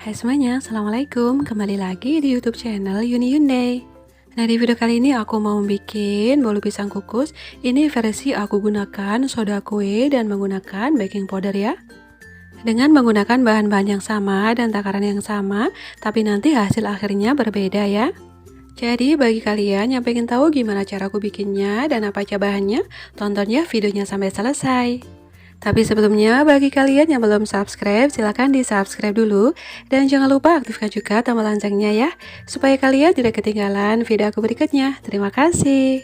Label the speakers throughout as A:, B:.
A: Hai semuanya, Assalamualaikum. Kembali lagi di YouTube channel Yuni Yunday. Nah, di video kali ini aku mau bikin bolu pisang kukus. Ini versi aku gunakan soda kue dan menggunakan baking powder ya. Dengan menggunakan bahan-bahan yang sama dan takaran yang sama, tapi nanti hasil akhirnya berbeda ya. Jadi bagi kalian yang pengen tahu gimana cara aku bikinnya dan apa aja bahannya, tonton ya videonya sampai selesai. Tapi sebelumnya, bagi kalian yang belum subscribe, silahkan di subscribe dulu. Dan jangan lupa aktifkan juga tombol loncengnya ya, supaya kalian tidak ketinggalan video aku berikutnya. Terima kasih.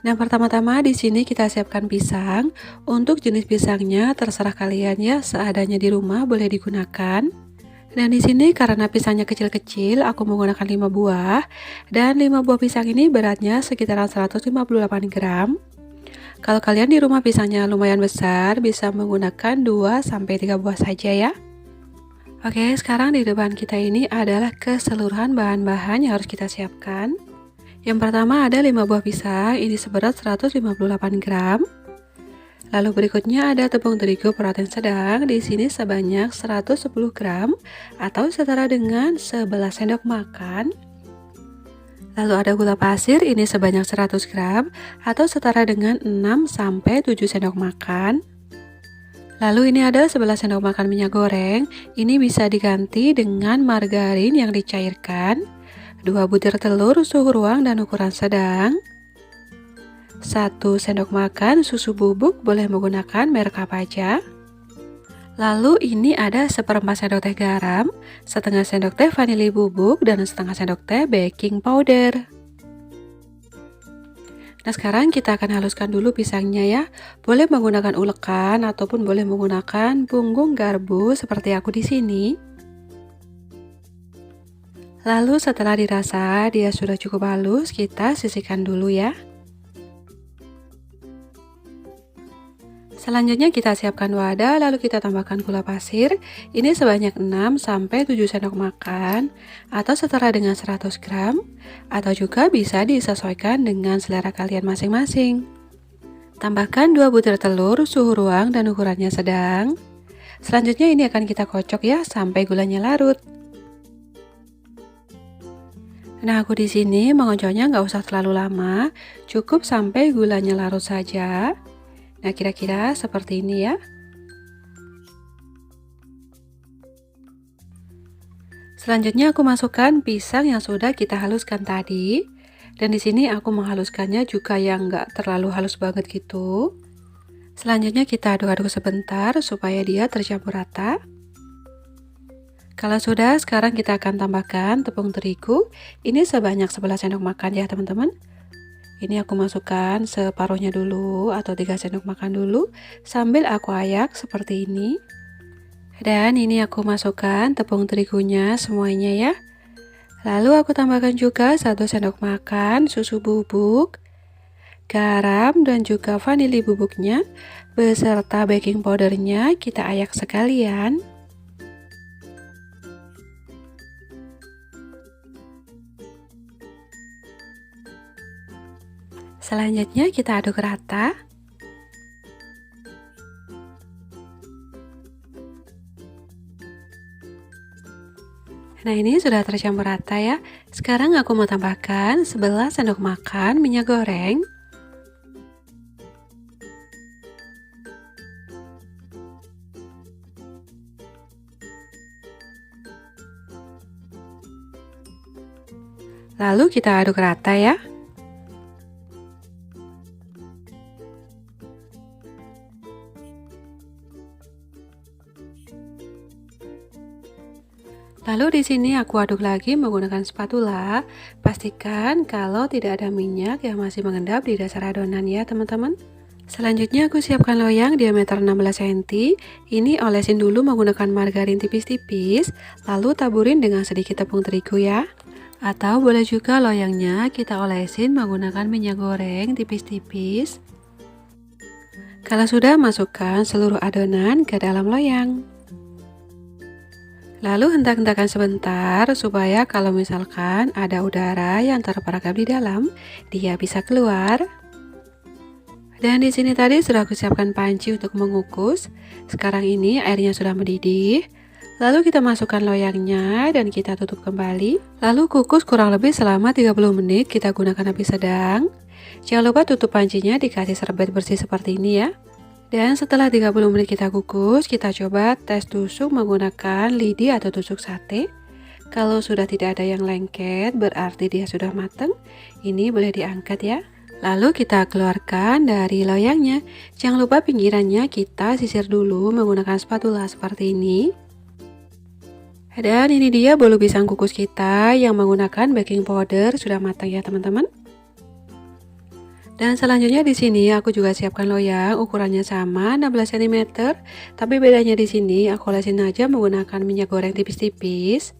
A: Nah, pertama-tama di sini kita siapkan pisang. Untuk jenis pisangnya terserah kalian ya, seadanya di rumah boleh digunakan. Dan di sini karena pisangnya kecil-kecil, aku menggunakan 5 buah. Dan 5 buah pisang ini beratnya sekitaran 158 gram. Kalau kalian di rumah pisangnya lumayan besar, bisa menggunakan 2-3 buah saja ya. Oke, sekarang di depan kita ini adalah keseluruhan bahan-bahan yang harus kita siapkan. Yang pertama ada 5 buah pisang, ini seberat 158 gram. Lalu berikutnya ada tepung terigu protein sedang, di sini sebanyak 110 gram atau setara dengan 11 sendok makan. Lalu ada gula pasir, ini sebanyak 100 gram atau setara dengan 6-7 sendok makan. Lalu ini ada 11 sendok makan minyak goreng, ini bisa diganti dengan margarin yang dicairkan. 2 butir telur suhu ruang dan ukuran sedang. 1 sendok makan susu bubuk, boleh menggunakan merek apa aja. Lalu ini ada 1/4 sendok teh garam, setengah sendok teh vanili bubuk, dan setengah sendok teh baking powder. Nah, sekarang kita akan haluskan dulu pisangnya ya. Boleh menggunakan ulekan ataupun boleh menggunakan punggung garpu seperti aku di sini. Lalu setelah dirasa dia sudah cukup halus, kita sisihkan dulu ya. Selanjutnya kita siapkan wadah, lalu kita tambahkan gula pasir. Ini sebanyak 6-7 sendok makan atau setara dengan 100 gram, atau juga bisa disesuaikan dengan selera kalian masing-masing. Tambahkan 2 butir telur suhu ruang dan ukurannya sedang. Selanjutnya ini akan kita kocok ya sampai gulanya larut. Nah, aku di sini mengocoknya nggak usah terlalu lama, cukup sampai gulanya larut saja. Nah, kira-kira seperti ini ya. Selanjutnya aku masukkan pisang yang sudah kita haluskan tadi. Dan di sini aku menghaluskannya juga yang nggak terlalu halus banget gitu. Selanjutnya kita aduk-aduk sebentar supaya dia tercampur rata. Kalau sudah, sekarang kita akan tambahkan tepung terigu. Ini sebanyak 11 sendok makan ya teman-teman. Ini aku masukkan separuhnya dulu atau 3 sendok makan dulu sambil aku ayak seperti ini. Dan ini aku masukkan tepung terigunya semuanya ya. Lalu aku tambahkan juga 1 sendok makan susu bubuk, garam dan juga vanili bubuknya beserta baking powdernya kita ayak sekalian. Selanjutnya kita aduk rata. Nah, ini sudah tercampur rata ya. Sekarang aku mau tambahkan 11 sendok makan minyak goreng. Lalu kita aduk rata ya. Lalu di sini aku aduk lagi menggunakan spatula. Pastikan kalau tidak ada minyak yang masih mengendap di dasar adonan ya teman-teman. Selanjutnya aku siapkan loyang diameter 16 cm. Ini olesin dulu menggunakan margarin tipis-tipis, lalu taburin dengan sedikit tepung terigu ya. Atau boleh juga loyangnya kita olesin menggunakan minyak goreng tipis-tipis. Kalau sudah, masukkan seluruh adonan ke dalam loyang. Lalu hentak-hentakan sebentar supaya kalau misalkan ada udara yang terperangkap di dalam, dia bisa keluar. Dan di sini tadi sudah aku siapkan panci untuk mengukus. Sekarang ini airnya sudah mendidih. Lalu kita masukkan loyangnya dan kita tutup kembali. Lalu kukus kurang lebih selama 30 menit, kita gunakan api sedang. Jangan lupa tutup pancinya dikasih serbet bersih seperti ini ya. Dan setelah 30 menit kita kukus, kita coba tes tusuk menggunakan lidi atau tusuk sate. Kalau sudah tidak ada yang lengket, berarti dia sudah matang. Ini boleh diangkat ya. Lalu kita keluarkan dari loyangnya. Jangan lupa pinggirannya kita sisir dulu menggunakan spatula seperti ini. Dan ini dia bolu pisang kukus kita yang menggunakan baking powder sudah matang ya teman-teman. Dan selanjutnya di sini aku juga siapkan loyang ukurannya sama 16 cm, tapi bedanya di sini aku olesin aja menggunakan minyak goreng tipis-tipis.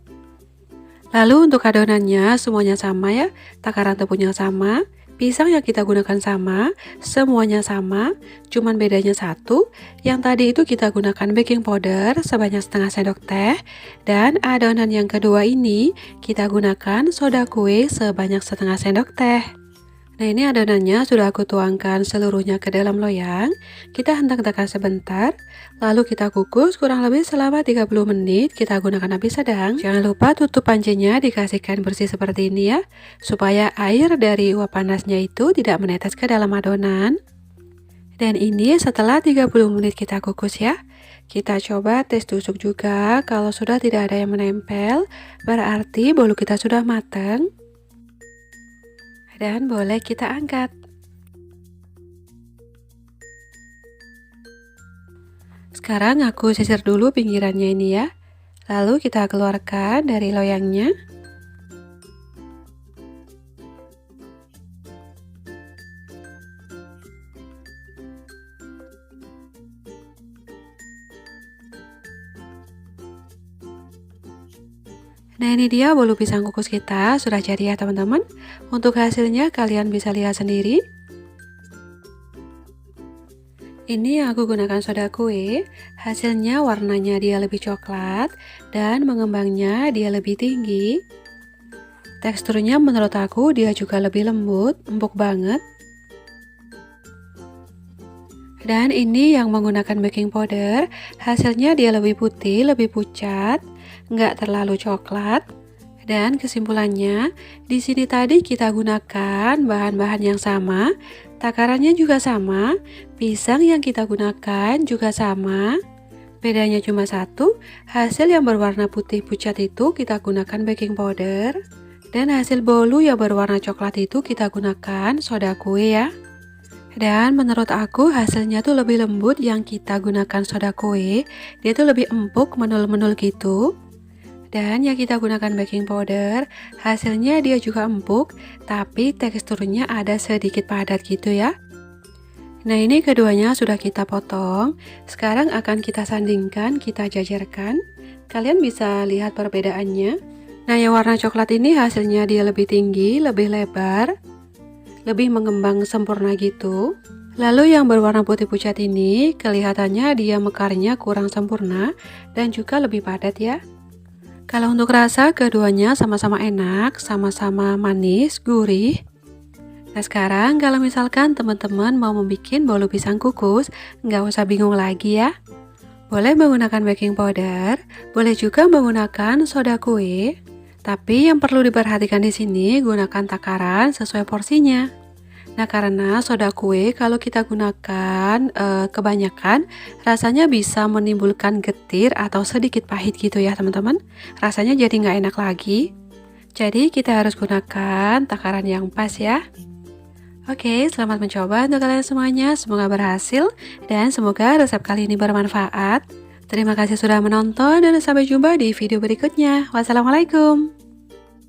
A: Lalu untuk adonannya semuanya sama ya, takaran tepungnya sama. Pisang yang kita gunakan sama, semuanya sama, cuman bedanya satu. Yang tadi itu kita gunakan baking powder sebanyak setengah sendok teh. Dan adonan yang kedua ini kita gunakan soda kue sebanyak setengah sendok teh. Nah ini adonannya sudah aku tuangkan seluruhnya ke dalam loyang. Kita hentak-hentakkan sebentar. Lalu kita kukus kurang lebih selama 30 menit. Kita gunakan api sedang. Jangan lupa tutup pancinya dikasihkan bersih seperti ini ya. Supaya air dari uap panasnya itu tidak menetes ke dalam adonan. Dan ini setelah 30 menit kita kukus ya. Kita coba tes tusuk juga. Kalau sudah tidak ada yang menempel, berarti bolu kita sudah matang. Dan boleh kita angkat. Sekarang aku sisir dulu pinggirannya ini ya. Lalu kita keluarkan dari loyangnya. Nah ini dia bolu pisang kukus kita sudah jadi ya teman-teman. Untuk hasilnya kalian bisa lihat sendiri. Ini aku gunakan soda kue. Hasilnya warnanya dia lebih coklat dan mengembangnya dia lebih tinggi. Teksturnya menurut aku dia juga lebih lembut, empuk banget. Dan ini yang menggunakan baking powder, hasilnya dia lebih putih, lebih pucat, nggak terlalu coklat. Dan kesimpulannya, di sini tadi kita gunakan bahan-bahan yang sama, takarannya juga sama, pisang yang kita gunakan juga sama. Bedanya cuma satu, hasil yang berwarna putih pucat itu kita gunakan baking powder. Dan hasil bolu yang berwarna coklat itu kita gunakan soda kue ya. Dan menurut aku hasilnya tuh lebih lembut yang kita gunakan soda kue. Dia tuh lebih empuk, menul-menul gitu. Dan yang kita gunakan baking powder, hasilnya dia juga empuk, tapi teksturnya ada sedikit padat gitu ya. Nah ini keduanya sudah kita potong. Sekarang akan kita sandingkan, kita jajarkan. Kalian bisa lihat perbedaannya. Nah yang warna coklat ini hasilnya dia lebih tinggi, lebih lebar, lebih mengembang sempurna gitu. Lalu yang berwarna putih pucat ini kelihatannya dia mekarnya kurang sempurna dan juga lebih padat ya. Kalau untuk rasa keduanya sama-sama enak, sama-sama manis, gurih. Nah sekarang kalau misalkan teman-teman mau membuat bolu pisang kukus, nggak usah bingung lagi ya. Boleh menggunakan baking powder, boleh juga menggunakan soda kue. Tapi yang perlu diperhatikan di sini gunakan takaran sesuai porsinya. Nah karena soda kue kalau kita gunakan kebanyakan rasanya bisa menimbulkan getir atau sedikit pahit gitu ya teman-teman. Rasanya jadi nggak enak lagi. Jadi kita harus gunakan takaran yang pas ya. Oke, selamat mencoba untuk kalian semuanya. Semoga berhasil dan semoga resep kali ini bermanfaat. Terima kasih sudah menonton dan sampai jumpa di video berikutnya. Wassalamualaikum.